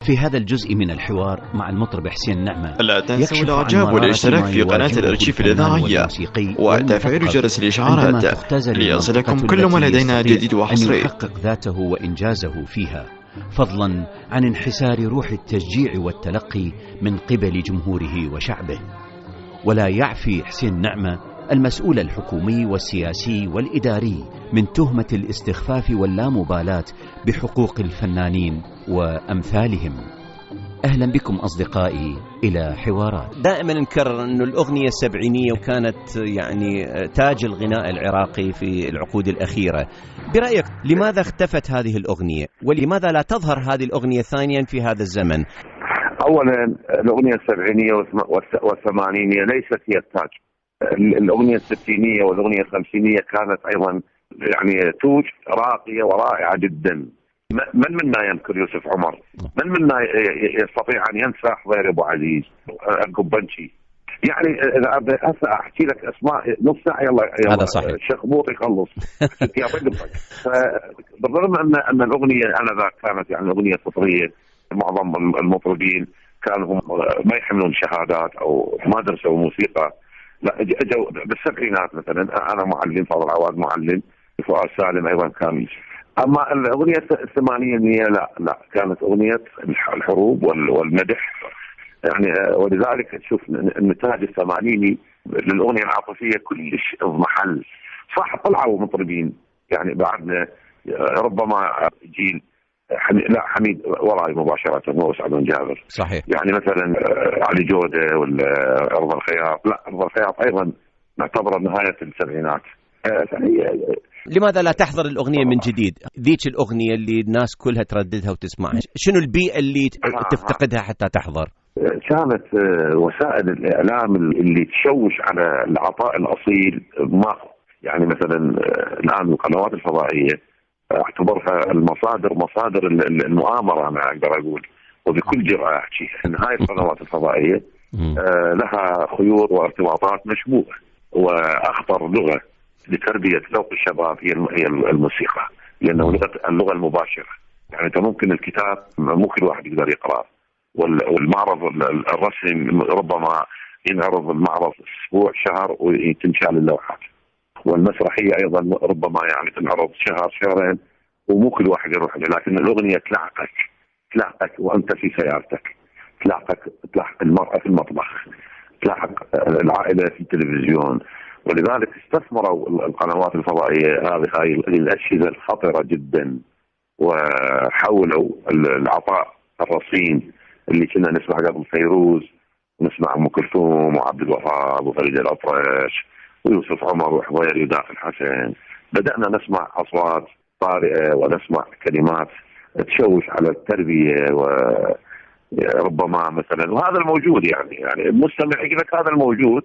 في هذا الجزء من الحوار مع المطرب حسين نعمة لا تنسوا الإعجاب والاشتراك في قناة الأرشيف الإذاعية وتفعيل جرس الإشعارات ليصلكم كل ما لدينا جديد وحصري، أن يحقق ذاته وإنجازه فيها، فضلا عن انحسار روح التشجيع والتلقي من قبل جمهوره وشعبه. ولا يعفي حسين نعمة المسؤول الحكومي والسياسي والإداري من تهمة الاستخفاف واللامبالاة بحقوق الفنانين وأمثالهم. أهلا بكم أصدقائي إلى حوارات. دائما نكرر أن الأغنية السبعينية كانت يعني تاج الغناء العراقي في العقود الأخيرة. برأيك لماذا اختفت هذه الأغنية، ولماذا لا تظهر هذه الأغنية ثانيا في هذا الزمن؟ أولا الأغنية السبعينية والثمانينية ليست هي التاج. الأغنية الستينية والأغنية الخمسينية كانت أيضا يعني توج راقية ورائعة جدا. من منا ينكر يوسف عمر؟ من منا يستطيع أن ينسى حضير أبو عزيز، القبنشي؟ يعني إذا هسه أحكي لك أسماء نص ساعة يلا هذا صحيح، شخبوط يخلص بالرغم أن الأغنية آنذاك كانت يعني أغنية فطرية. معظم المطربين كانوا هم ما يحملون شهادات أو ما درسوا موسيقى، لا اجوا بالسبعينات. مثلا انا معلم، فاضل عواد معلم، فؤاد سالم ايضا كان. اما الاغنيه الثمانينيه لا كانت اغنيه الحروب والمدح يعني. ولذلك تشوف النتاج الثمانيني للاغنيه العاطفيه كلش اضمحل. صح طلعوا مطربين يعني بعدنا، ربما جيل حميد وراي مباشرة هو سعد بن جابر صحيح، يعني مثلا علي جودة ولا أرض الخياط. لا أرض الخياط أيضا نعتبره نهاية السبعينات. لماذا لا تحضر الأغنية من جديد؟ ذيك الأغنية اللي الناس كلها ترددها وتسمعها، شنو البيئة اللي تفتقدها حتى تحضر؟ كانت وسائل الإعلام اللي تشوش على العطاء الأصيل ماكو. يعني مثلا الآن القنوات الفضائية اعتبرها مصادر المؤامرة، أنا أقدر أقول وبكل جرأة أحكي إن هاي القنوات الفضائية لها خيور وارتباطات مشبوهة. وأخطر لغة لتربية ذوق الشباب هي الموسيقى، لأنه اللغة المباشرة. يعني أنت ممكن الكتاب مو كل واحد يقدر يقرأ، والمعرض الرسم ربما ينعرض المعرض أسبوع شهر وتنشال اللوحات، والمسرحية أيضا ربما يعني تنعرض شهر شهرين ومو كل واحد يروح له. لكن الأغنية تلاحقك وأنت في سيارتك، تلاحق المرأة في المطبخ، تلاحق العائلة في التلفزيون. ولذلك استثمروا القنوات الفضائية هاي الأجهزة الخطرة جدا، وحولوا العطاء الرصين اللي كنا نسمع قبل فيروز، نسمع أم كلثوم وعبد الوهاب وفريد الأطرش ويوسف عمر وحضير وداخل حسن، بدأنا نسمع أصوات طارئة ونسمع كلمات تشوش على التربية وربما مثلا. وهذا الموجود يعني المستمع يقول لك هذا الموجود.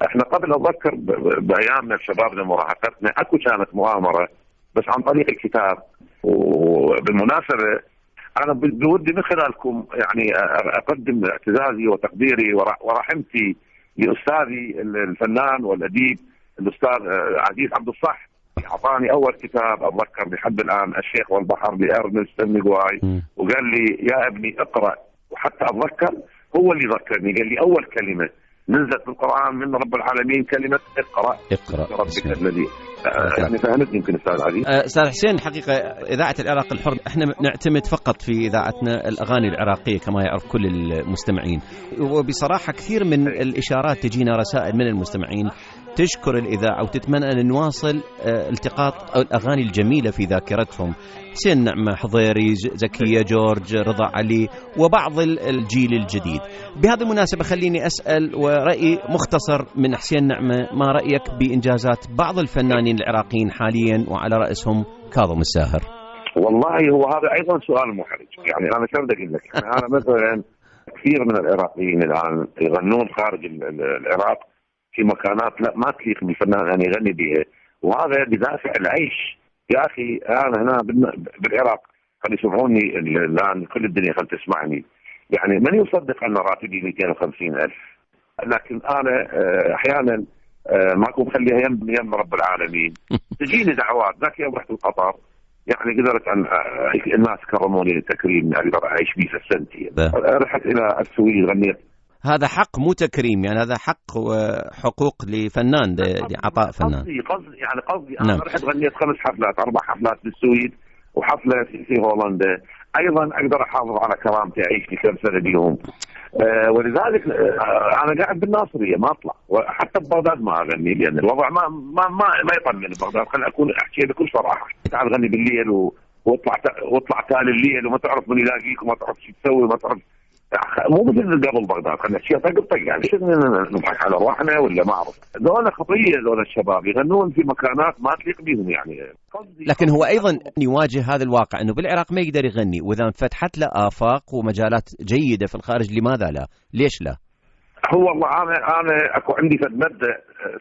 احنا قبل أتذكر بأيامنا شبابنا مراهقتنا اكو كانت مؤامرة بس عن طريق الكتاب. وبالمناسبة أنا بودي من خلالكم يعني أقدم اعتزازي وتقديري ورحمتي لأستاذي الفنان والأديب الأستاذ عزيز عبد الصح. أعطاني أول كتاب أتذكر لحد الآن الشيخ والبحر لإرنست هيمنغواي، وقال لي يا ابني اقرأ. وحتى أتذكر هو اللي ذكرني، قال لي أول كلمة نزلت بالقرآن من رب العالمين كلمة اقرأ ربك الذي يعني فهمتني يمكن أستاذ عزيز. أستاذ حسين، حقيقة إذاعة العراق الحر احنا نعتمد فقط في إذاعتنا الأغاني العراقية كما يعرف كل المستمعين، وبصراحة كثير من الإشارات تجينا رسائل من المستمعين تشكر الإذاعة وتتمنى أن نواصل التقاط الأغاني الجميلة في ذاكرتهم. حسين نعمة، حضيري، زكية جورج، رضا علي، وبعض الجيل الجديد. بهذه المناسبة خليني أسأل ورأي مختصر من حسين نعمة، ما رأيك بإنجازات بعض الفنانين العراقيين حاليا وعلى رأسهم كاظم الساهر؟ والله هو هذا أيضا سؤال محرج. يعني أنا شو بدي أقول لك، أنا مثلا كثير من العراقيين الآن يغنون خارج العراق في مكانات لا ما تليق بالفنان أن يغني بها، وهذا بدافع العيش. يا أخي أنا هنا بالعراق خلي يسمعوني الآن كل الدنيا خل تسمعني. يعني من يصدق أن راتبي 250,000؟ لكن أنا أحيانا ماكو مخليها يم رب العالمين. تجيني دعوات. ذاك يوم رحت القطر يعني قدرت أن الناس كرموني للتكريم، أقدر أعيش به في سنتي. رحت إلى السويد غنيت. هذا حق مو تكريم، يعني هذا حق وحقوق لفنان، لعطاء فنان. قصدي أنا رحت غنيت 5 حفلات 4 حفلات بالسويد وحفلة في هولندا. أيضا أقدر أحافظ على كرامتي، أعيش لي كم سنة بيهم. ولذلك أنا قاعد بالناصرية ما أطلع، وحتى ببغداد ما أغني لأن الوضع ما يطمن ببغداد. خليني أكون أحكي بكل صراحة، تعال غني بالليل واطلع تالي الليل وما تعرف من يلاقيك وما تعرف شو تسوي، ما تعرف، مو مثل قبل بغداد. خلينا نحكي طق يعني نضحك على روحنا ولا ما أعرف. ذولا خطية، ذولا الشباب يغنون في مكانات ما تليق بهم يعني. لكن هو أيضا يواجه هذا الواقع أنه بالعراق ما يقدر يغني، وإذا انفتحت له آفاق ومجالات جيدة في الخارج لماذا لا؟ ليش لا؟ هو والله أنا أكو عندي فد مادة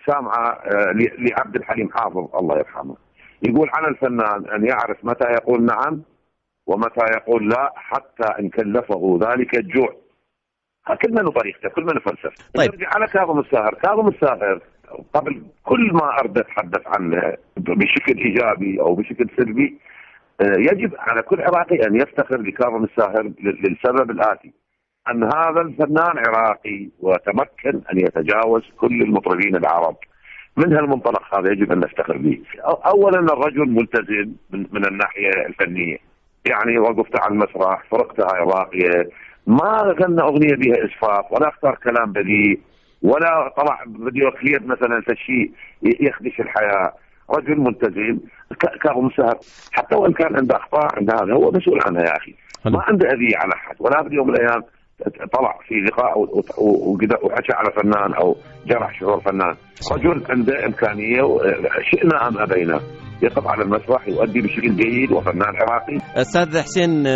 سامعة لعبد الحليم حافظ الله يرحمه، يقول عن الفنان أن يعرف متى يقول نعم ومتى يقول لا حتى إن كلفه ذلك الجوع. كل من طريقته، كل من فلسفته. طيب. نرجع على كاظم الساهر قبل كل ما أرد أتحدث عنه بشكل إيجابي أو بشكل سلبي، يجب على كل عراقي أن يفتخر بكاظم الساهر للسبب الآتي: أن هذا الفنان عراقي وتمكن أن يتجاوز كل المطربين العرب. من هالمنطلق هذا يجب أن نفتخر به. أولا الرجل ملتزم من الناحية الفنية، يعني وقفت على المسرح، فرقتها عراقية، ما غنى أغنية بها إسفاف ولا اختار كلام بذيء ولا طلع فيديو كليب مثلا فشي يخدش الحياة. رجل ملتزم. كاظم الساهر حتى وإن كان عنده أخطاء عند هذا هو مسؤول عنها يا أخي، ما عنده أذية على أحد، ولا في يوم من الأيام طلع في لقاء وحكى على فنان أو جرح شعور فنان. رجل عنده إمكانية شئنا أم أبينا يقف على المسرح يؤدي بشكل جيد وفنان عراقي. أستاذ حسين،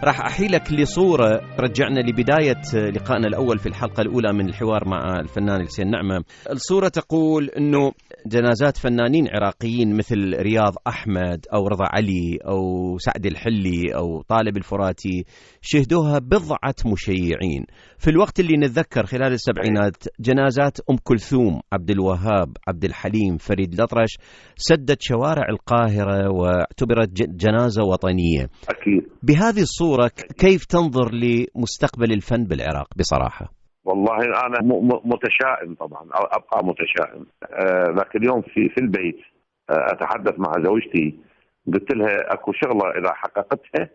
راح أحيلك لصورة رجعنا لبداية لقائنا الأول في الحلقة الأولى من الحوار مع الفنان حسين نعمة. الصورة تقول أنه جنازات فنانين عراقيين مثل رياض أحمد أو رضا علي أو سعد الحلي أو طالب الفراتي شهدوها بضعة مشيعين. في الوقت اللي نتذكر خلال السبعينات جنازات أم كلثوم، عبد الوهاب، عبد الحليم، فريد الأطرش سدت شوارع القاهرة واعتبرت جنازة وطنية. أكيد. بهذه الصورة كيف تنظر لمستقبل الفن بالعراق بصراحة؟ والله أنا متشائم طبعا، أو أبقى متشائم. لكن اليوم في البيت أتحدث مع زوجتي، قلت لها أكو شغلة إذا حققتها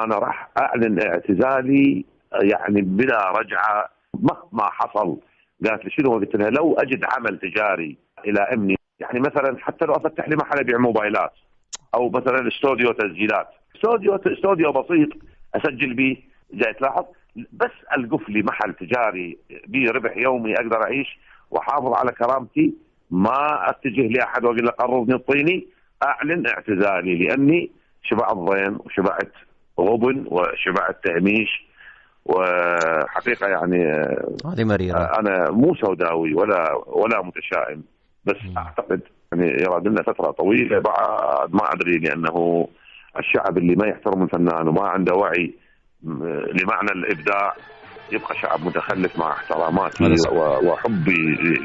أنا راح أعلن اعتزالي يعني بلا رجعة مهما حصل. قالت لي شنو؟ قلت لها لو أجد عمل تجاري إلى أمني، يعني مثلا حتى لو أفتح لي محل أبيع موبايلات أو مثلا استوديو تسجيلات، استوديو بسيط أسجل به، جاي تلاحظ، بس ألقف لي محل تجاري به ربح يومي أقدر أعيش وحافظ على كرامتي، ما أتجه لأحد وأقول له قرضني الطيني، أعلن اعتزالي لأني شبعت ضين وشبعت غبن وشبعت تهميش. وحقيقة يعني أنا مو سوداوي ولا متشائم، بس أعتقد يعني يراد لنا فترة طويلة بعد ما أدري، لأنه الشعب اللي ما يحترم الفنان وما عنده وعي لمعنى الإبداع يبقى شعب متخلف مع احتراماتي وحبي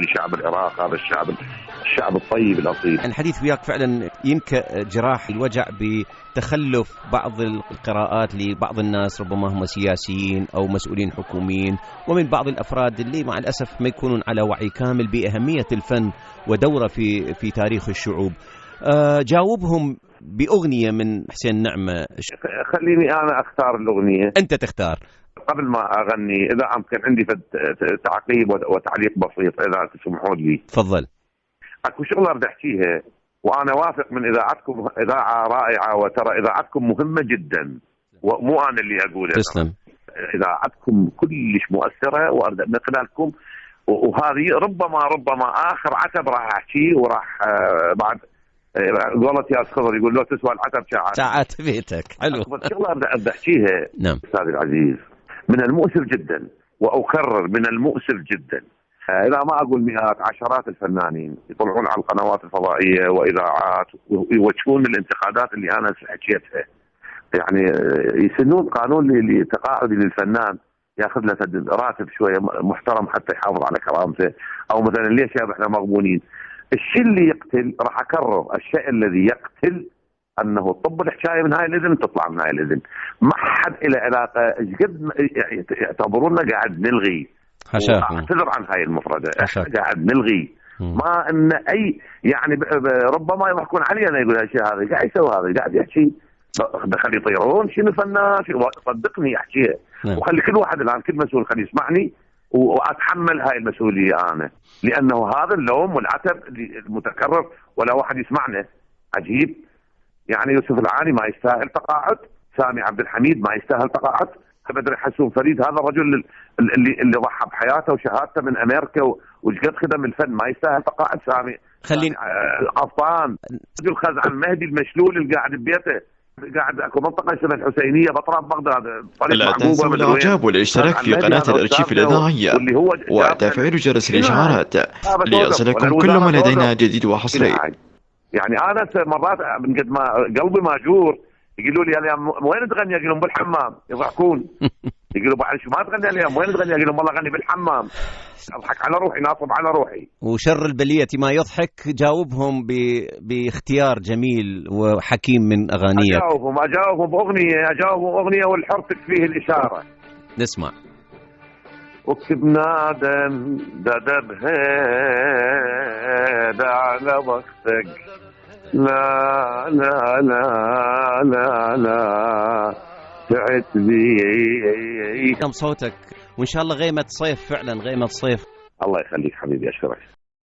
لشعب العراق، هذا الشعب الطيب الأصيل. الحديث وياك فعلا ينكأ جراح الوجع بتخلف بعض القراءات لبعض الناس، ربما هم سياسيين أو مسؤولين حكوميين، ومن بعض الأفراد اللي مع الأسف ما يكونون على وعي كامل بأهمية الفن ودوره في تاريخ الشعوب. جاوبهم بأغنية من حسين نعمة. خليني أنا أختار الأغنية. أنت تختار. قبل ما أغني إذا أمكن عندي تعقيب وتعليق بسيط إذا تسمحون لي. تفضل. أكو شغلة بدي أحكيها، وأنا واثق من إذاعتكم إذاعة رائعة، وترى إذاعتكم مهمة جدا، ومو أنا اللي أقولها. تسلم. إذاعتكم كلش مؤثرة وأرد من خلالكم، وهذه ربما آخر عتب راح أحكيه وراح بعد قولت يا أسخضر يقول له تسوى العتب ساعات بيتك. حلو. شغلة بدي أحكيها. نعم. أستاذي العزيز، من المؤسف جدا وأكرر من المؤسف جدا، إذا ما أقول مئات عشرات الفنانين يطلعون على القنوات الفضائية وإذاعات ويوجهون الانتقادات اللي أنا حكيتها، يعني يسنون قانون لتقاعد للفنان ياخذ له راتب شوية محترم حتى يحافظ على كرامته، أو مثلا ليش يا احنا مغبونين. الشيء اللي يقتل، راح أكرر، الشيء الذي يقتل انه طب الحكايه من هاي الاذن تطلع من هاي الاذن، ما حد له علاقه. قد يعتبرونا قاعد نلغي، اعتذر عن هاي المفرده، قاعد نلغي ما ان اي يعني ربما يضحكون علينا يقول هالشيء هذا قاعد يسوي، هذا قاعد يحكي خلي يطيرون شنو فنان، صدقني احكيها وخلي كل واحد الان كل مسؤول خلي يسمعني واتحمل هاي المسؤوليه انا، لانه هذا اللوم والعتب المتكرر ولا واحد يسمعنا. عجيب يعني يوسف العاني ما يستاهل تقاعد، سامي عبد الحميد ما يستاهل تقاعد، بدر حسون فريد هذا الرجل اللي ضحى بحياته وشهادته من امريكا وشقد خدم الفن ما يستاهل تقاعد. سامي قفطان رجل خزعل مهدي المشلول اللي قاعد ببيته، قاعد اكو منطقه اسمها الحسينيه باطراف بغداد. لا تنسوا الاعجاب والاشتراك في قناه الارشيف الاذاعيه وتفعيل جرس الاشعارات ليصلكم كل ما لدينا جديد وحصري. يعني انا مرات من قد ما قلبي ماجور يقولوا لي اليوم وين تغني؟ اقول لهم بالحمام، يضحكون يقولوا بعد شو ما تغني اليوم وين تغني؟ اقول لهم والله اغني بالحمام، اضحك على روحي، ناصب على روحي. وشر البليه ما يضحك، جاوبهم باختيار جميل وحكيم من اغانيك. اجاوبهم باغنيه والحر تكفيه الاشاره. نسمع. اكتب نادم دبهد على وقتك، لا لا لا لا لا تعت بي كم صوتك، وإن شاء الله غيمة صيف، فعلا غيمة صيف. الله يخليك حبيبي، أشكرك.